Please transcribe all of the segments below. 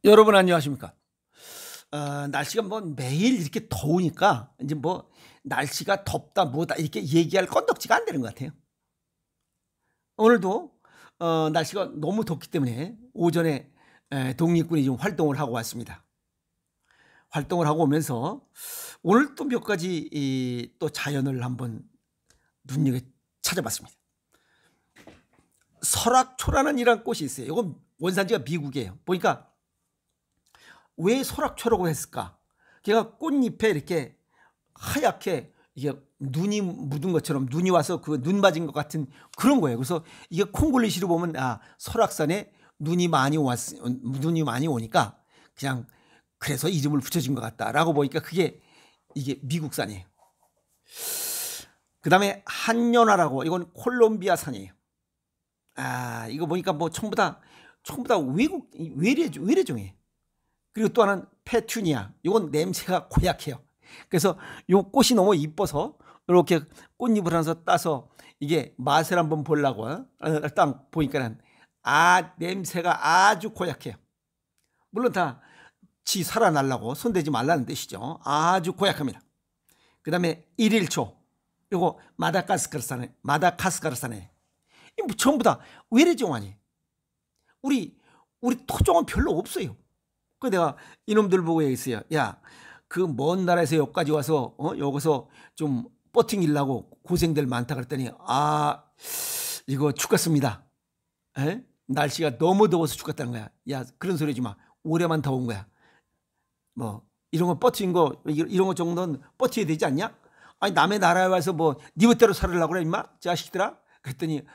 여러분 안녕하십니까? 날씨가 뭐 매일 이렇게 더우니까 이제 뭐 날씨가 덥다 뭐다 이렇게 얘기할 건덕지가 안 되는 것 같아요. 오늘도 날씨가 너무 덥기 때문에 오전에 독립군이 좀 활동을 하고 왔습니다. 활동을 하고 오면서 오늘 또 몇 가지 또 자연을 한번 눈여겨 찾아봤습니다. 설악초라는 이런 꽃이 있어요. 이건 원산지가 미국이에요. 보니까 왜 설악초라고 했을까? 걔가 꽃잎에 이렇게 하얗게 이게 눈이 묻은 것처럼 눈이 와서 그 눈 맞은 것 같은 그런 거예요. 그래서 이게 콩글리시로 보면 설악산에 눈이 많이 오니까 그냥 그래서 이름을 붙여진 것 같다라고 보니까 이게 미국산이에요. 그 다음에 한연화라고 이건 콜롬비아 산이에요. 이거 보니까 뭐 전부 다 외래종이에요. 그리고 또 하나는 페투니아. 이건 냄새가 고약해요. 그래서 요 꽃이 너무 이뻐서 이렇게 꽃잎을 하나 따서 이게 맛을 한번 보려고 딱 보니까는 냄새가 아주 고약해요. 물론 다 지 살아나려고 손대지 말라는 뜻이죠. 아주 고약합니다. 그 다음에 일일초. 요거 마다가스카르산에 이 뭐 전부 다 외래종 아니에요. 우리 토종은 별로 없어요. 그 내가 이놈들 보고 얘기했어요. 야, 그 먼 나라에서 여기까지 와서 여기서 좀 버팅기려고 고생들 많다 그랬더니 이거 죽겠습니다. 날씨가 너무 더워서 죽겠다는 거야. 야, 그런 소리 하지 마. 올해만 더운 거야. 뭐 이런 거 버틴 거 이런 거 정도는 버텨야 되지 않냐? 아니 남의 나라에 와서 뭐 네 멋대로 살으려고 그래 임마 자식들아? 그랬더니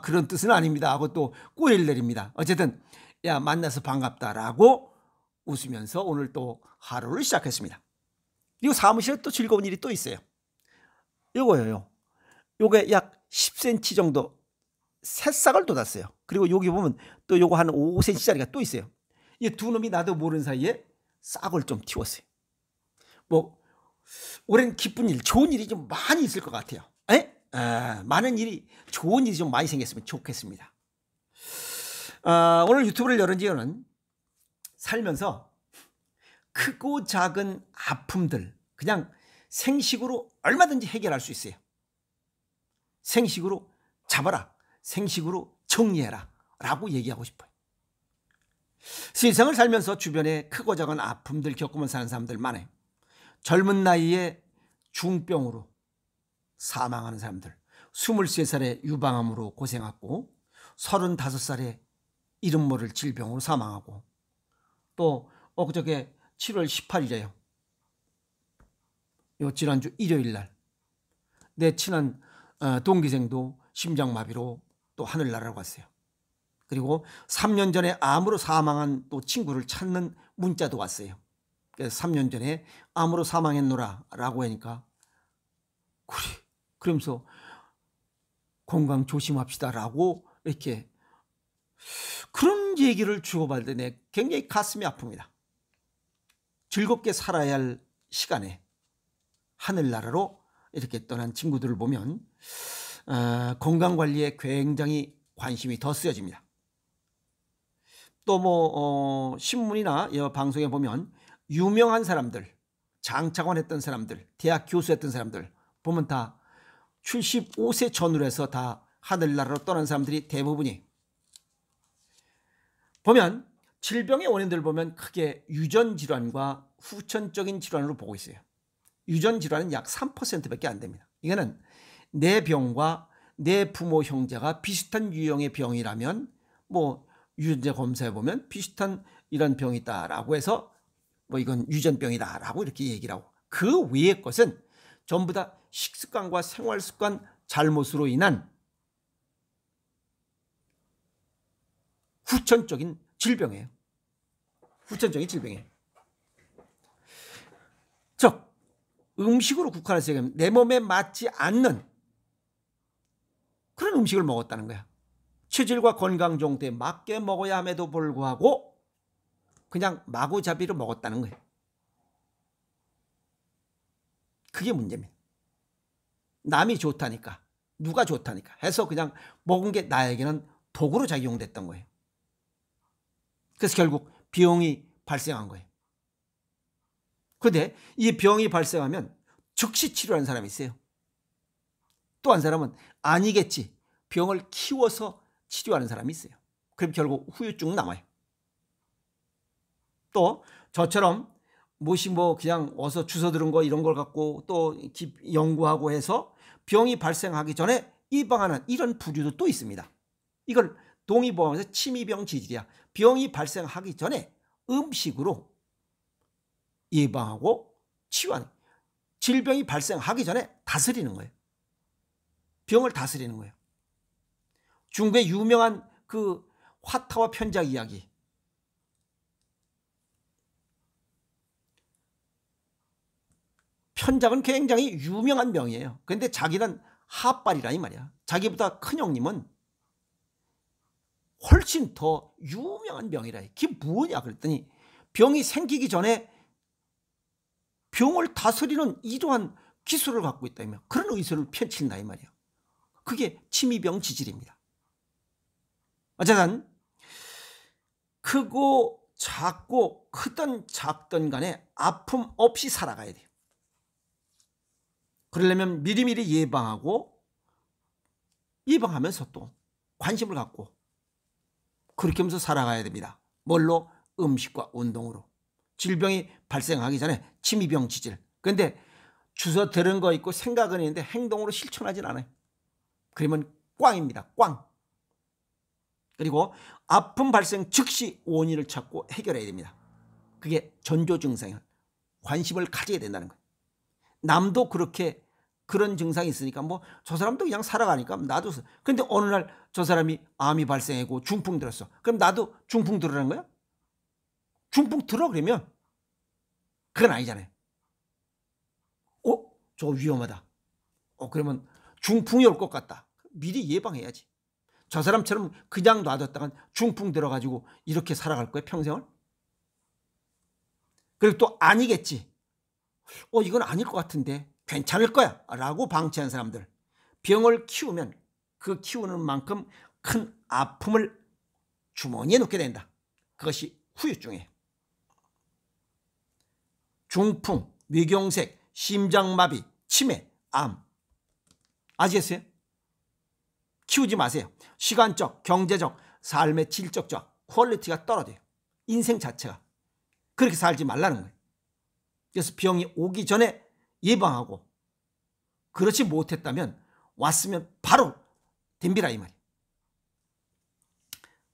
그런 뜻은 아닙니다 하고 또 꼬리를 내립니다. 어쨌든 야 만나서 반갑다라고 웃으면서 오늘 또 하루를 시작했습니다. 그리고 사무실에 또 즐거운 일이 또 있어요. 요거예요. 요게 약 10cm 정도 새싹을 돋았어요. 그리고 여기 보면 또 요거 한 5cm짜리가 또 있어요. 이 두 놈이 나도 모르는 사이에 싹을 좀 틔웠어요. 뭐 올해는 기쁜 일, 좋은 일이 좀 많이 있을 것 같아요. 많은 일이, 좋은 일이 좀 많이 생겼으면 좋겠습니다. 오늘 유튜브를 열은 이유는 살면서 크고 작은 아픔들 그냥 생식으로 얼마든지 해결할 수 있어요. 생식으로 잡아라, 생식으로 정리해라 라고 얘기하고 싶어요. 세상을 살면서 주변에 크고 작은 아픔들 겪으면서 사는 사람들 많아요. 젊은 나이에 중병으로 사망하는 사람들, 23살에 유방암으로 고생하고 35살에 이름 모를 질병으로 사망하고 또 엊그저께 7월 18일에요. 요 지난주 일요일 날 내 친한 동기생도 심장마비로 또 하늘나라로 갔어요. 그리고 3년 전에 암으로 사망한 또 친구를 찾는 문자도 왔어요. 그래서 3년 전에 암으로 사망했노라 라고 하니까 그러면서 건강 조심합시다 라고 이렇게 그런 얘기를 주고받을 때 굉장히 가슴이 아픕니다. 즐겁게 살아야 할 시간에 하늘나라로 이렇게 떠난 친구들을 보면 건강관리에 굉장히 관심이 더 쓰여집니다. 또 뭐 신문이나 방송에 보면 유명한 사람들, 장차관 했던 사람들, 대학 교수했던 사람들 보면 다 75세 전후로 해서 다 하늘나라로 떠난 사람들이 대부분이 보면 질병의 원인들을 보면 크게 유전질환과 후천적인 질환으로 보고 있어요. 유전질환은 약 3%밖에 안 됩니다. 이거는 내 병과 내 부모 형제가 비슷한 유형의 병이라면 뭐 유전자 검사해 보면 비슷한 이런 병이 있다라고 해서 뭐 이건 유전병이다라고 이렇게 얘기를 하고 그 외의 것은 전부 다 식습관과 생활습관 잘못으로 인한 후천적인 질병이에요. 후천적인 질병이에요. 즉 음식으로 국한해서 얘기하면 내 몸에 맞지 않는 그런 음식을 먹었다는 거야. 체질과 건강 정도에 맞게 먹어야 함에도 불구하고 그냥 마구잡이로 먹었다는 거예요. 그게 문제입니다. 남이 좋다니까 누가 좋다니까 해서 그냥 먹은 게 나에게는 독으로 작용됐던 거예요. 그래서 결국 병이 발생한 거예요. 그런데 이 병이 발생하면 즉시 치료하는 사람이 있어요. 또 한 사람은 아니겠지, 병을 키워서 치료하는 사람이 있어요. 그럼 결국 후유증 남아요. 또 저처럼 무엇이 그냥 어서 주워 들은 거 이런 걸 갖고 또 연구하고 해서 병이 발생하기 전에 예방하는 이런 부류도 또 있습니다. 이걸 동의보험에서 침이병 지질이야. 병이 발생하기 전에 음식으로 예방하고 치유하는, 질병이 발생하기 전에 다스리는 거예요. 병을 다스리는 거예요. 중국의 유명한 그 화타와 편작 이야기. 편작은 굉장히 유명한 명이에요. 그런데 자기는 하빨이라 이 말이야. 자기보다 큰 형님은 훨씬 더 유명한 병이라. 그게 뭐냐 그랬더니 병이 생기기 전에 병을 다스리는 이러한 기술을 갖고 있다며, 그런 의술을 펼친다 이 말이에요. 그게 침이병 지질입니다. 어쨌든 크고 작고 크든 작든 간에 아픔 없이 살아가야 돼요. 그러려면 미리미리 예방하면서 또 관심을 갖고 그렇게 하면서 살아가야 됩니다. 뭘로? 음식과 운동으로. 질병이 발생하기 전에 침이병 지질. 그런데 주워 들은 거 있고 생각은 있는데 행동으로 실천하진 않아요. 그러면 꽝입니다. 꽝. 그리고 아픔 발생 즉시 원인을 찾고 해결해야 됩니다. 그게 전조 증상이에요. 관심을 가져야 된다는 거예요. 남도 그렇게 그런 증상이 있으니까 저 사람도 그냥 살아가니까 나도. 그런데 어느 날 저 사람이 암이 발생하고 중풍 들었어. 그럼 나도 중풍 들으라는 거야? 중풍 들어 그러면 그건 아니잖아요. 저거 위험하다. 그러면 중풍이 올 것 같다. 미리 예방해야지. 저 사람처럼 그냥 놔뒀다간 중풍 들어가지고 이렇게 살아갈 거야 평생을? 그리고 또 아니겠지. 이건 아닐 것 같은데 괜찮을 거야 라고 방치한 사람들. 병을 키우면 그 키우는 만큼 큰 아픔을 주머니에 넣게 된다. 그것이 후유증이에요. 중풍, 뇌경색, 심장마비, 치매, 암. 아시겠어요? 키우지 마세요. 시간적, 경제적, 삶의 질적, 퀄리티가 떨어져요. 인생 자체가. 그렇게 살지 말라는 거예요. 그래서 병이 오기 전에 예방하고, 그렇지 못했다면 왔으면 바로 덤비라 이 말이에요.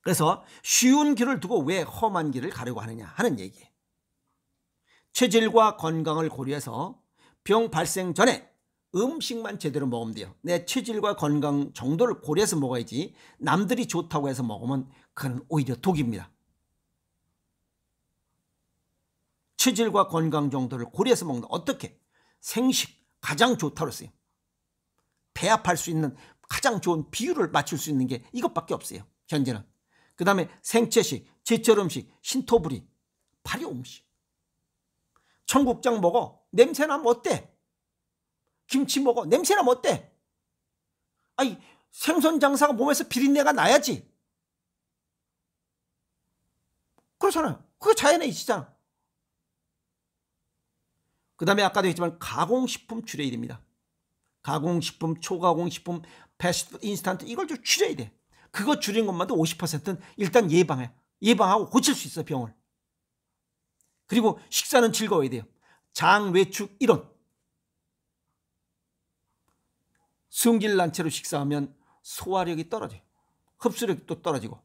그래서 쉬운 길을 두고 왜 험한 길을 가려고 하느냐 하는 얘기예요. 체질과 건강을 고려해서 병 발생 전에 음식만 제대로 먹으면 돼요. 내 체질과 건강 정도를 고려해서 먹어야지 남들이 좋다고 해서 먹으면 그건 오히려 독입니다. 체질과 건강 정도를 고려해서 먹는다. 어떻게? 생식 가장 좋다고 했어요. 배합할 수 있는 가장 좋은 비율을 맞출 수 있는 게 이것밖에 없어요. 현재는. 그 다음에 생채식, 제철 음식, 신토부리, 발효 음식. 청국장 먹어. 냄새나면 어때? 김치 먹어. 냄새나면 어때? 아니, 생선 장사가 몸에서 비린내가 나야지. 그렇잖아요. 그거 자연의 이치잖아. 그 다음에 아까도 했지만 가공식품 줄여야 됩니다. 가공식품, 초가공식품, 패스트푸드, 인스턴트 이걸 좀 줄여야 돼. 그거 줄인 것만도 50%는 일단 예방하고 고칠 수 있어 병을. 그리고 식사는 즐거워야 돼요. 장외축 이론. 승질난채로 식사하면 소화력이 떨어져요. 흡수력이 또 떨어지고.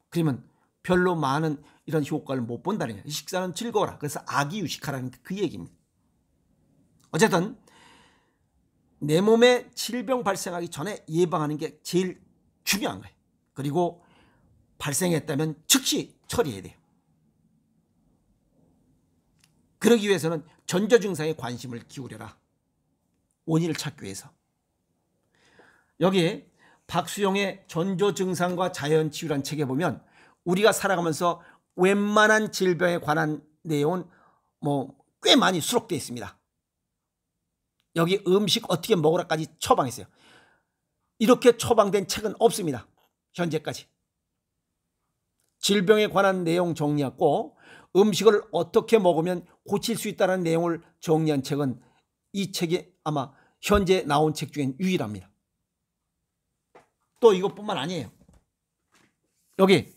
그러면 별로 많은 이런 효과를 못 본다는 거예요. 식사는 즐거워라. 그래서 악이유식하라는 그 얘기입니다. 어쨌든 내 몸에 질병 발생하기 전에 예방하는 게 제일 중요한 거예요. 그리고 발생했다면 즉시 처리해야 돼요. 그러기 위해서는 전조 증상에 관심을 기울여라. 원인을 찾기 위해서. 여기 박수용의 전조 증상과 자연 치유라는 책에 보면 우리가 살아가면서 웬만한 질병에 관한 내용은 꽤 많이 수록되어 있습니다. 여기 음식 어떻게 먹으라까지 처방했어요. 이렇게 처방된 책은 없습니다. 현재까지. 질병에 관한 내용 정리했고 음식을 어떻게 먹으면 고칠 수 있다는 내용을 정리한 책은 이 책이 아마 현재 나온 책 중엔 유일합니다. 또 이것뿐만 아니에요. 여기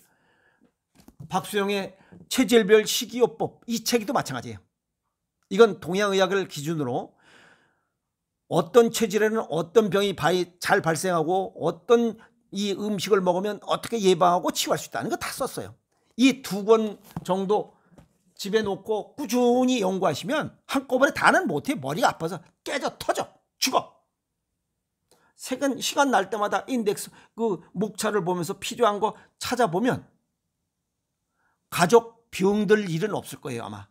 박수영의 체질별 식이요법, 이 책도 마찬가지예요. 이건 동양의학을 기준으로 어떤 체질에는 어떤 병이 잘 발생하고 어떤 이 음식을 먹으면 어떻게 예방하고 치유할 수 있다는 거 다 썼어요. 이 2권 정도 집에 놓고 꾸준히 연구하시면 한꺼번에 다는 못해. 머리가 아파서 깨져 터져 죽어. 시간 날 때마다 인덱스 그 목차를 보면서 필요한 거 찾아보면 가족 병들 일은 없을 거예요 아마.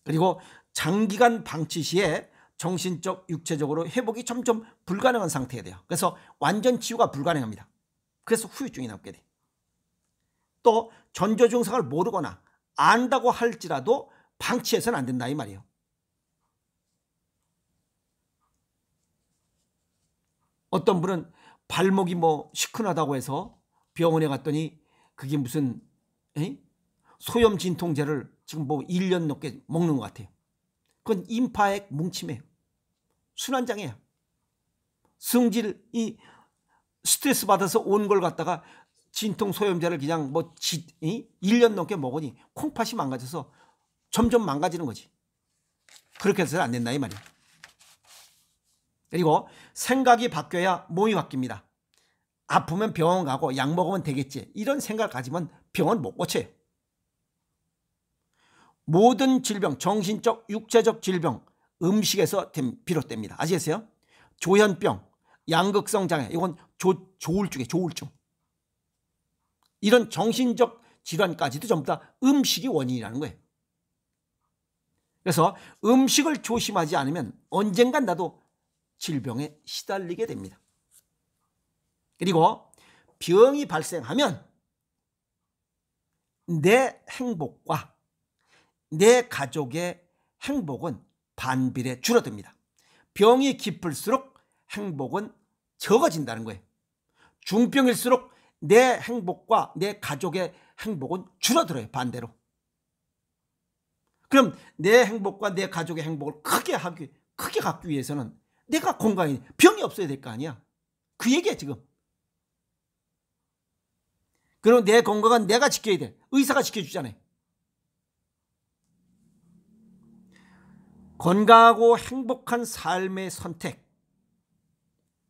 그리고 장기간 방치 시에 정신적, 육체적으로 회복이 점점 불가능한 상태가 돼요. 그래서 완전 치유가 불가능합니다. 그래서 후유증이 남게 돼요. 또 전조 증상을 모르거나 안다고 할지라도 방치해서는 안 된다 이 말이에요. 어떤 분은 발목이 시큰하다고 해서 병원에 갔더니 그게 무슨 소염 진통제를 지금 1년 넘게 먹는 것 같아요. 그건 임파액 뭉침이에요. 순환장애예요. 승질이 스트레스 받아서 온 걸 갖다가 진통 소염제를 그냥 1년 넘게 먹으니 콩팥이 망가져서 점점 망가지는 거지. 그렇게 해서는 안 된다 이 말이에요. 그리고 생각이 바뀌어야 몸이 바뀝니다. 아프면 병원 가고 약 먹으면 되겠지. 이런 생각을 가지면 병원 못 고쳐요. 모든 질병, 정신적, 육체적 질병, 음식에서 비롯됩니다. 아시겠어요? 조현병, 양극성 장애, 이건 조울증이에요. 조울증. 이런 정신적 질환까지도 전부 다 음식이 원인이라는 거예요. 그래서 음식을 조심하지 않으면 언젠간 나도 질병에 시달리게 됩니다. 그리고 병이 발생하면 내 행복과 내 가족의 행복은 반비례 줄어듭니다. 병이 깊을수록 행복은 적어진다는 거예요. 중병일수록 내 행복과 내 가족의 행복은 줄어들어요. 반대로. 그럼 내 행복과 내 가족의 행복을 크게 갖기 위해서는 내가 건강해, 병이 없어야 될 거 아니야. 그 얘기야 지금. 그럼 내 건강은 내가 지켜야 돼. 의사가 지켜주잖아요. 건강하고 행복한 삶의 선택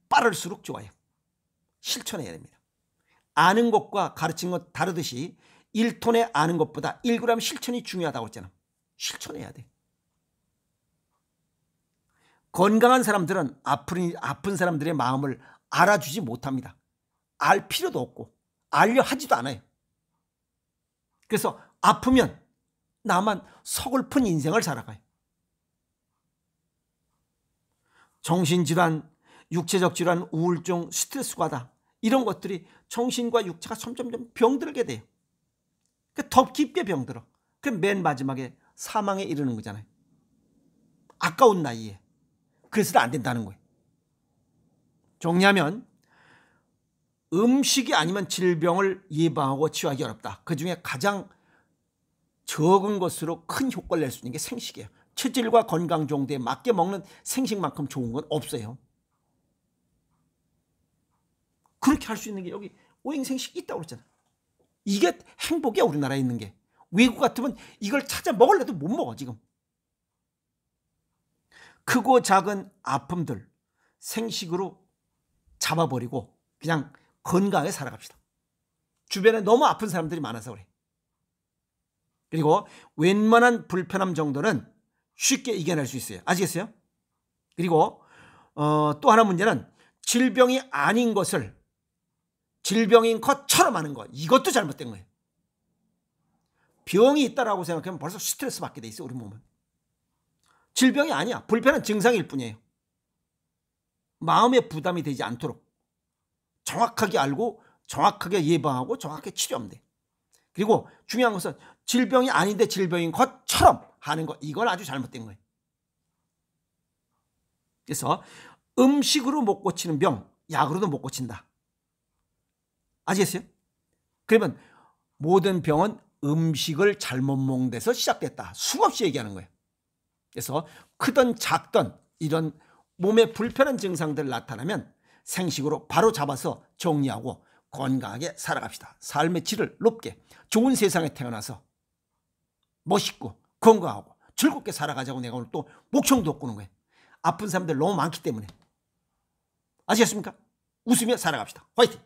빠를수록 좋아요. 실천해야 됩니다. 아는 것과 가르친 것 다르듯이 1톤에 아는 것보다 1g 실천이 중요하다고 했잖아. 실천해야 돼. 건강한 사람들은 아픈 사람들의 마음을 알아주지 못합니다. 알 필요도 없고 알려 하지도 않아요. 그래서 아프면 나만 서글픈 인생을 살아가요. 정신질환, 육체적 질환, 우울증, 스트레스 과다 이런 것들이 정신과 육체가 점점 병들게 돼요. 더 깊게 병들어. 그럼 맨 마지막에 사망에 이르는 거잖아요. 아까운 나이에. 그래서 안 된다는 거예요. 정리하면 음식이 아니면 질병을 예방하고 치유하기 어렵다. 그중에 가장 적은 것으로 큰 효과를 낼 수 있는 게 생식이에요. 체질과 건강 정도에 맞게 먹는 생식만큼 좋은 건 없어요. 그렇게 할 수 있는 게 여기 오행생식이 있다고 그랬잖아. 이게 행복이야 우리나라에 있는 게. 외국 같으면 이걸 찾아 먹으려도 못 먹어 지금. 크고 작은 아픔들 생식으로 잡아버리고 그냥 건강하게 살아갑시다. 주변에 너무 아픈 사람들이 많아서 그래. 그리고 웬만한 불편함 정도는 쉽게 이겨낼 수 있어요. 아시겠어요? 그리고 또 하나 문제는 질병이 아닌 것을 질병인 것처럼 하는 거. 이것도 잘못된 거예요. 병이 있다라고 생각하면 벌써 스트레스 받게 돼 있어 우리 몸은. 질병이 아니야. 불편한 증상일 뿐이에요. 마음의 부담이 되지 않도록 정확하게 알고 정확하게 예방하고 정확하게 치료하면 돼. 그리고 중요한 것은 질병이 아닌데 질병인 것처럼 하는 거. 이건 아주 잘못된 거예요. 그래서 음식으로 못 고치는 병 약으로도 못 고친다. 아시겠어요? 그러면 모든 병은 음식을 잘못 먹는 데서 시작됐다. 수없이 얘기하는 거예요. 그래서 크든 작든 이런 몸에 불편한 증상들 나타나면 생식으로 바로 잡아서 정리하고 건강하게 살아갑시다. 삶의 질을 높게 좋은 세상에 태어나서 멋있고 건강하고 즐겁게 살아가자고 내가 오늘 또 목청도 꾸는 거예요. 아픈 사람들 너무 많기 때문에. 아시겠습니까? 웃으며 살아갑시다. 화이팅!